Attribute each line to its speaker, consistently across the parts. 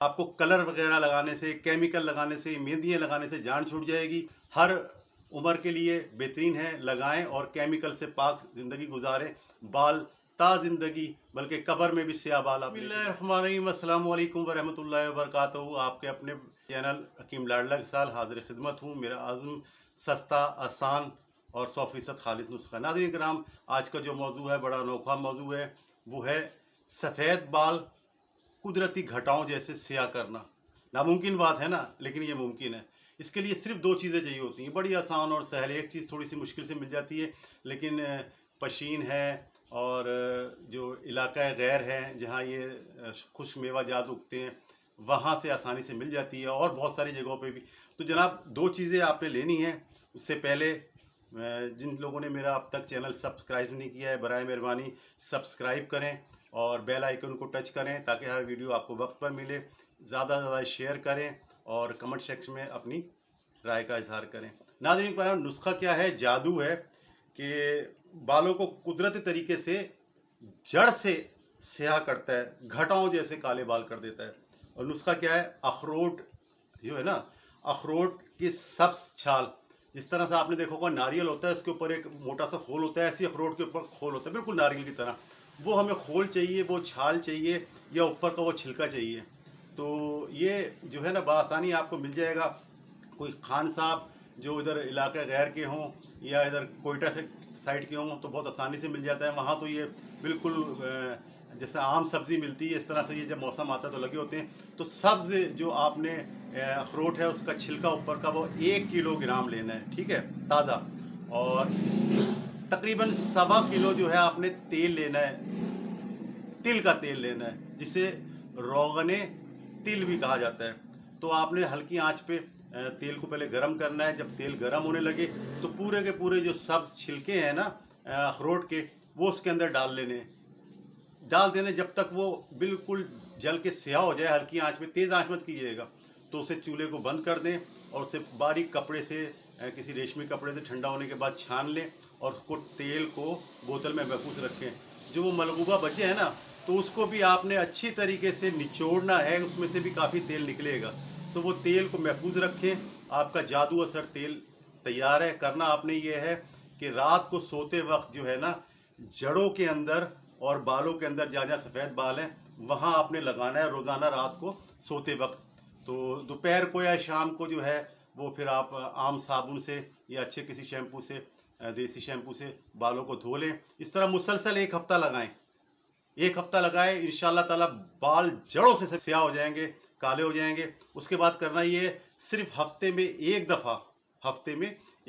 Speaker 1: आपको कलर वगैरह लगाने से, केमिकल लगाने से, मेहंदियाँ लगाने से जान छूट जाएगी। हर उम्र के लिए बेहतरीन है, लगाएं और केमिकल से पाक जिंदगी गुजारें। बाल ता जिंदगी, बल्कि कब्र में भी स्याह बाल। अस्सलाम वालेकुम व रहमतुल्लाहि व बरकातहू। आपके अपने चैनल हकीम लाडला के साथ हाजिर खिदमत हूँ। मेरा आज़म सस्ता, आसान और 100% खालिस नुस्खा। नाज़रीन किराम, आज का जो मौजू है बड़ा अनोखा मौजू है। वो है सफ़ेद बाल कुदरती घटाओं जैसे स्याह करना। नामुमकिन बात है ना, लेकिन ये मुमकिन है। इसके लिए सिर्फ दो चीज़ें चाहिए होती हैं, बड़ी आसान और सहल। एक चीज़ थोड़ी सी मुश्किल से मिल जाती है, लेकिन पशीन है और जो इलाका गैर है जहाँ ये खुश मेवा जात उगते हैं, वहाँ से आसानी से मिल जाती है, और बहुत सारी जगहों पे भी। तो जनाब, दो चीज़ें आपने लेनी है। उससे पहले जिन लोगों ने मेरा अब तक चैनल सब्सक्राइब नहीं किया है, बराए मेहरबानी सब्सक्राइब करें और बेल आइकन को टच करें, ताकि हर वीडियो आपको वक्त पर मिले। ज़्यादा से ज़्यादा शेयर करें और कमेंट सेक्शन में अपनी राय का इजहार करें। नाज़रीन पर नुस्खा क्या है, जादू है कि बालों को कुदरती तरीके से जड़ से स्याह करता है, घटाओं जैसे काले बाल कर देता है। और नुस्खा क्या है, अखरोट जो है ना, अखरोट की सब्ज छाल, जिस तरह से आपने देखा होगा नारियल होता है, उसके ऊपर एक मोटा सा खोल होता है, ऐसे अखरोट के ऊपर खोल होता है, बिल्कुल नारियल की तरह। वो हमें खोल चाहिए, वो छाल चाहिए, या ऊपर का वो छिलका चाहिए। तो ये जो है ना बआसानी आपको मिल जाएगा। कोई खान साहब जो इधर इलाके गैर के हों या इधर कोयटा से साइड के हों तो बहुत आसानी से मिल जाता है। वहाँ तो ये बिल्कुल जैसे आम सब्जी मिलती है, इस तरह से ये जब मौसम आता है तो लगे होते हैं। तो सब्ज जो आपने अखरोट है उसका छिलका ऊपर का वो 1 किलोग्राम लेना है, ठीक है, ताज़ा। और तकरीबन 1.25 किलो जो है आपने तेल लेना है, तिल का तेल लेना है, जिसे रोगने तिल भी कहा जाता है। तो आपने हल्की आंच पे तेल को पहले गरम करना है। जब तेल गरम होने लगे तो पूरे के पूरे जो सब्ज छिलके हैं ना अखरोट के, वो उसके अंदर डाल लेने, डाल देने जब तक वो बिल्कुल जल के स्याह हो जाए। हल्की आंच में, तेज आंच मत कीजिएगा। तो उसे चूल्हे को बंद कर दें और उसे बारीक कपड़े से, किसी रेशमी कपड़े से ठंडा होने के बाद छान लें और उसको तेल को बोतल में महफूज रखें। जो वो मलगूबा बचे हैं ना, तो उसको भी आपने अच्छी तरीके से निचोड़ना है, उसमें से भी काफ़ी तेल निकलेगा। तो वो तेल को महफूज रखें। आपका जादू असर तेल तैयार है। करना आपने ये है कि रात को सोते वक्त जो है ना, जड़ों के अंदर और बालों के अंदर जहाँ जहाँ सफ़ेद बाल हैं वहाँ आपने लगाना है रोज़ाना रात को सोते वक्त। तो दोपहर को या शाम को जो है वो फिर आप आम साबुन से या अच्छे किसी शैम्पू से, देसी शैम्पू से बालों को धो लें। इस तरह मुसलसल 1 हफ्ता लगाएं। 1 हफ्ता लगाए, इंशाल्लाह ताला बाल जड़ों से स्याह हो जाएंगे, काले हो जाएंगे। उसके बाद करना ये, सिर्फ हफ्ते में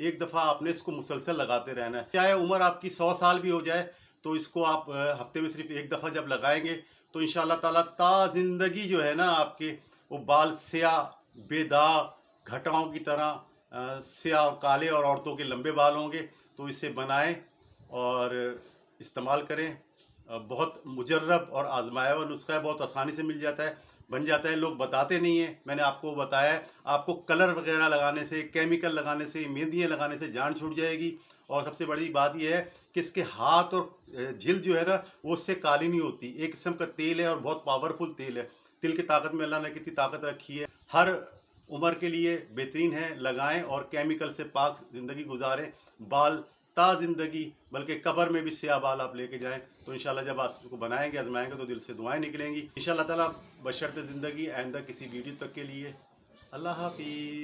Speaker 1: एक दफा आपने इसको मुसलसल लगाते रहना है। चाहे उम्र आपकी 100 साल भी हो जाए, तो इसको आप हफ्ते में सिर्फ एक दफा जब लगाएंगे तो इंशाल्लाह ताला ता जिंदगी जो है ना आपके, वो बाल स्याह, बेदाग, घटाओं की तरह स्याह और काले, और औरतों के लंबे बाल होंगे। तो इसे बनाएं और इस्तेमाल करें। बहुत मुजर्रब और आजमाया हुआ नुस्खा है, बहुत आसानी से मिल जाता है, बन जाता है। लोग बताते नहीं है, मैंने आपको बताया है। आपको कलर वगैरह लगाने से, केमिकल लगाने से, मेहंदियाँ लगाने से जान छूट जाएगी। और सबसे बड़ी बात यह है कि इसके हाथ और जिल्द जो है ना, वो उससे काली नहीं होती। एक किस्म का तेल है और बहुत पावरफुल तेल है। तिल की ताकत में अल्लाह ने कितनी ताकत रखी है। हर उम्र के लिए बेहतरीन है, लगाएं और केमिकल से पाक जिंदगी गुजारें। बाल ता जिंदगी, बल्कि कब्र में भी स्याह बाल आप लेके जाएं। तो इंशाल्लाह जब आप इसको बनाएंगे, आजमाएंगे, तो दिल से दुआएं निकलेंगी इंशाल्लाह ताला। बशर्ते ज़िंदगी। आइंदा किसी वीडियो तक के लिए अल्लाह हाफिज़।